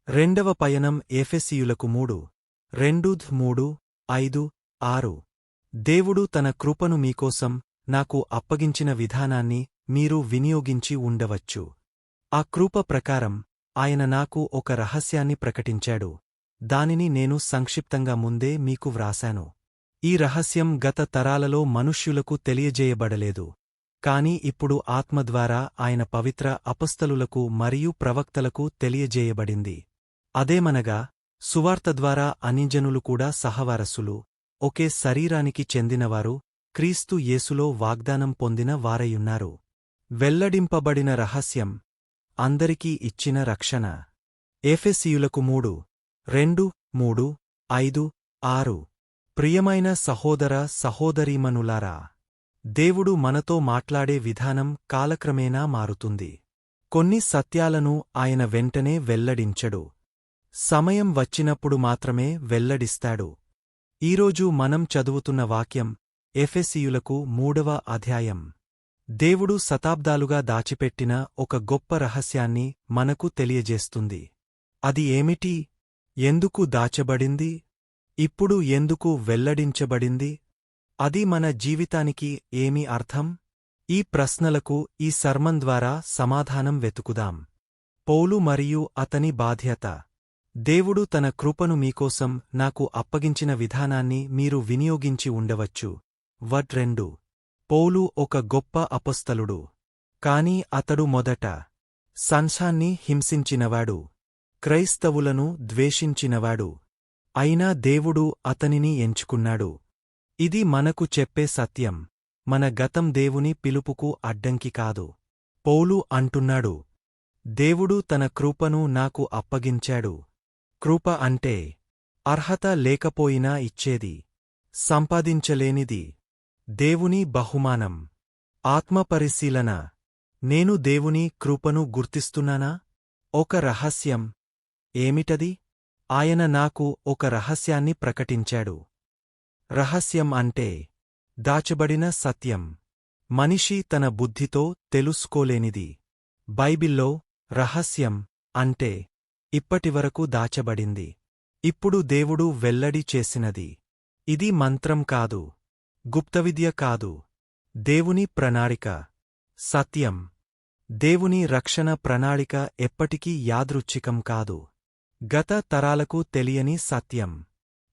రెండవ పయనం ఎఫెసీయులకు 2:3-5-6 దేవుడు తన కృపను మీకోసం నాకు అప్పగించిన విధానాన్ని మీరు వినియోగించి ఉండవచ్చు. ఆ కృప ప్రకారం ఆయన నాకు ఒక రహస్యాన్ని ప్రకటించాడు. దానిని నేను సంక్షిప్తంగా ముందే మీకు వ్రాశాను. ఈ రహస్యం గత తరాలలో మనుష్యులకు తెలియజేయబడలేదు. కాని ఇప్పుడు ఆత్మ ద్వారా ఆయన పవిత్ర అపొస్తలులకు మరియు ప్రవక్తలకు తెలియజేయబడింది. అదేమనగా, సువార్త ద్వారా అన్యజనులు కూడా సహవారసులు, ఒకే శరీరానికి చెందినవారు, క్రీస్తు యేసులో వాగ్దానం పొందిన వారయున్నారు. వెల్లడింపబడిన రహస్యం, అందరికీ ఇచ్చిన రక్షణ. ఎఫెసీయులకు 2:3-5-6 ప్రియమైన సహోదర సహోదరీమణులారా, దేవుడు మనతో మాట్లాడే విధానం కాలక్రమేణా మారుతుంది. కొన్ని సత్యాలను ఆయన వెంటనే వెల్లడించడు. సమయం వచ్చినప్పుడు మాత్రమే వెల్లడిస్తాడు. ఈరోజు మనం చదువుతున్న వాక్యం ఎఫెసీయులకు 3వ అధ్యాయం. దేవుడు శతాబ్దాలుగా దాచిపెట్టిన ఒక గొప్ప రహస్యాన్ని మనకు తెలియజేస్తుంది. అది ఏమిటి? ఎందుకు దాచబడింది? ఇప్పుడు ఎందుకు వెల్లడించబడింది? అది మన జీవితానికి ఏమి అర్థం? ఈ ప్రశ్నలకు ఈ సర్మన్ ద్వారా సమాధానం వెతుకుదాం. పౌలు మరియు అతని బాధ్యత. దేవుడు తన కృపను మీకోసం నాకు అప్పగించిన విధానాన్ని మీరు వినియోగించి ఉండవచ్చు. 2 పౌలు ఒక గొప్ప అపొస్తలుడు. కాని అతడు మొదట సంఘాన్ని హింసించినవాడు, క్రైస్తవులను ద్వేషించినవాడు. అయినా దేవుడు అతనిని ఎంచుకున్నాడు. ఇది మనకు చెప్పే సత్యం. మన గతం దేవుని పిలుపుకు అడ్డంకి కాదు. పౌలు అంటున్నాడు, దేవుడు తన కృపను నాకు అప్పగించాడు. కృప అంటే అర్హత లేకపోయినా ఇచ్చేది, సంపాదించలేనిది, దేవుని బహుమానం. ఆత్మపరిశీలన. నేను దేవుని కృపను గుర్తిస్తున్నానా? ఒక రహస్యం. ఏమిటది? ఆయన నాకు ఒక రహస్యాన్ని ప్రకటించాడు. రహస్యం అంటే దాచబడిన సత్యం. మనిషి తన బుద్ధితో తెలుసుకోలేనిది. బైబిల్లో రహస్యం అంటే ఇప్పటివరకు దాచబడింది, ఇప్పుడు దేవుడు వెల్లడి చేసినది. ఇది మంత్రం కాదు, గుప్తవిద్య కాదు, దేవుని ప్రణాళిక. సత్యం. దేవుని రక్షణ ప్రణాళిక ఎప్పటికీ యాదృచ్ఛికం కాదు. గత తరాలకు తెలియని సత్యం.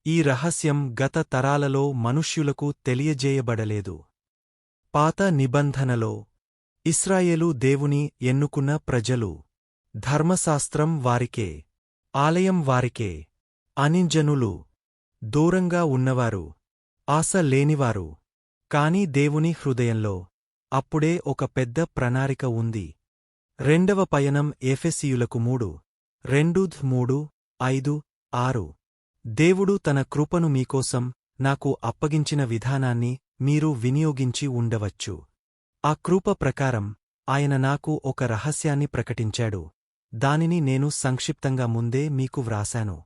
ఈ రహస్యం గత తరాలలో మనుష్యులకు తెలియజేయబడలేదు. పాత నిబంధనలో ఇశ్రాయేలు దేవుని ఎన్నుకున్న ప్రజలు. ధర్మశాస్త్రం వారికే, ఆలయం వారికే. అన్యజనులు, దూరంగా ఉన్నవారు, ఆశ లేనివారు. కాని దేవుని హృదయంలో అప్పుడే ఒక పెద్ద ప్రణాళిక ఉంది. రెండవ పయనం ఎఫెసీయులకు 2:3-5-6 దేవుడు తన కృపను మీకోసం నాకు అప్పగించిన విధానాన్ని మీరు వినియోగించి ఉండవచ్చు. ఆ కృప ప్రకారం ఆయన నాకు ఒక రహస్యాన్ని ప్రకటించాడు. దానిని నేను సంక్షిప్తంగా ముందే మీకు వ్రాశాను.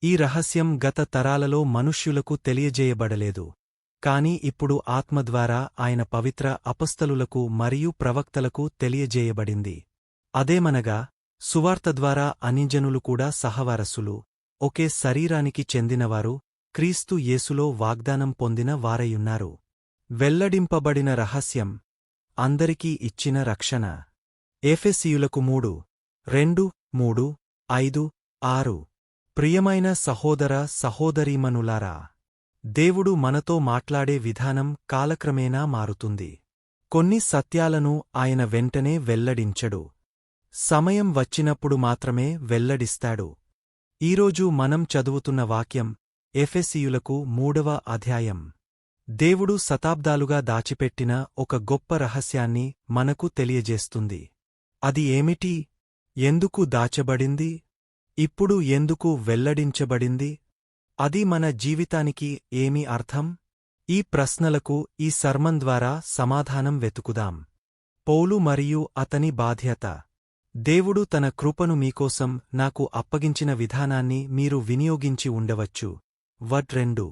ఈ రహస్యం గత తరాలలో మనుష్యులకు తెలియజేయబడలేదు. కాని ఇప్పుడు ఆత్మ ద్వారా ఆయన పవిత్ర అపొస్తలులకు మరియు ప్రవక్తలకు తెలియజేయబడింది. అదేమనగా, సువార్త ద్వారా అన్యజనులు కూడా సహవారసులు, ఒకే శరీరానికి చెందినవారు, క్రీస్తు యేసులో వాగ్దానం పొందిన వారయున్నారు. వెల్లడింపబడిన రహస్యం, అందరికీ ఇచ్చిన రక్షణ. ఎఫెసీయులకు 2:3-5-6 ప్రియమైన సహోదర సహోదరీమణులారా, దేవుడు మనతో మాట్లాడే విధానం కాలక్రమేణా మారుతుంది. కొన్ని సత్యాలను ఆయన వెంటనే వెల్లడించడు. సమయం వచ్చినప్పుడు మాత్రమే వెల్లడిస్తాడు. ఈరోజు మనం చదువుతున్న వాక్యం ఎఫెసీయులకు 3వ అధ్యాయం. దేవుడు శతాబ్దాలుగా దాచిపెట్టిన ఒక గొప్ప రహస్యాన్ని మనకు తెలియజేస్తుంది. అది ఏమిటి? ఎందుకు దాచబడింది? ఇప్పుడు ఎందుకు వెల్లడించబడింది? అది మన జీవితానికి ఏమి అర్థం? ఈ ప్రశ్నలకు ఈ సర్మన్ ద్వారా సమాధానం వెతుకుదాం. పౌలు మరియు అతని బాధ్యత. దేవుడు తన కృపను మీకోసం నాకు అప్పగించిన విధానాన్ని మీరు వినియోగించి ఉండవచ్చు. 2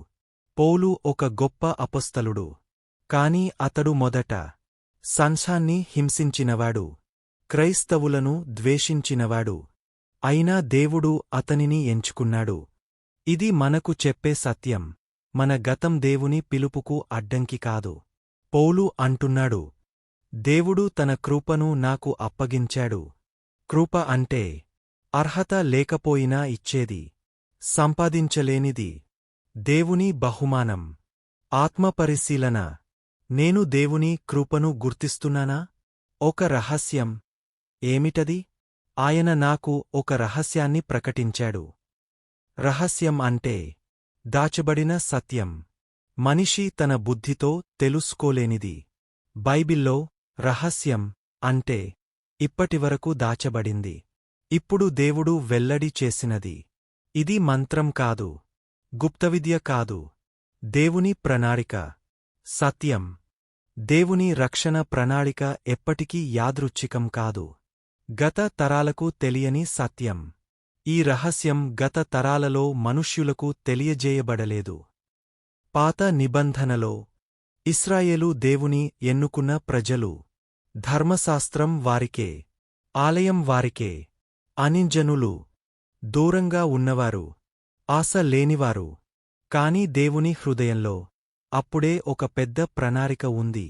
పౌలు ఒక గొప్ప అపొస్తలుడు. కాని అతడు మొదట సంఘాన్ని హింసించినవాడు, క్రైస్తవులను ద్వేషించినవాడు. అయినా దేవుడు అతనిని ఎంచుకున్నాడు. ఇది మనకు చెప్పే సత్యం. మన గతం దేవుని పిలుపుకు అడ్డంకి కాదు. పౌలు అంటున్నాడు, దేవుడు తన కృపను నాకు అప్పగించాడు. కృప అంటే అర్హత లేకపోయినా ఇచ్చేది, సంపాదించలేనిది, దేవుని బహుమానం. ఆత్మపరిశీలన. నేను దేవుని కృపను గుర్తిస్తున్నానా? ఒక రహస్యం. ఏమిటది? ఆయన నాకు ఒక రహస్యాన్ని ప్రకటించాడు. రహస్యం అంటే దాచబడిన సత్యం. మనిషి తన బుద్ధితో తెలుసుకోలేనిది. బైబిల్లో రహస్యం అంటే ఇప్పటివరకు దాచబడింది, ఇప్పుడు దేవుడు వెల్లడి చేసినది. ఇది మంత్రం కాదు, గుప్తవిద్య కాదు, దేవుని ప్రణాళిక. సత్యం. దేవుని రక్షణ ప్రణాళిక ఎప్పటికీ యాదృచ్ఛికం కాదు. గత తరాలకు తెలియని సత్యం. ఈ రహస్యం గత తరాలలో మనుష్యులకు తెలియజేయబడలేదు. పాత నిబంధనలో ఇశ్రాయేలు దేవుని ఎన్నుకున్న ప్రజలు. ధర్మశాస్త్రం వారికే, ఆలయం వారికే. అనింజనులు, దూరంగా ఉన్నవారు, ఆశ లేనివారు. కాని దేవుని హృదయంలో అప్పుడే ఒక పెద్ద ప్రణాళిక ఉంది.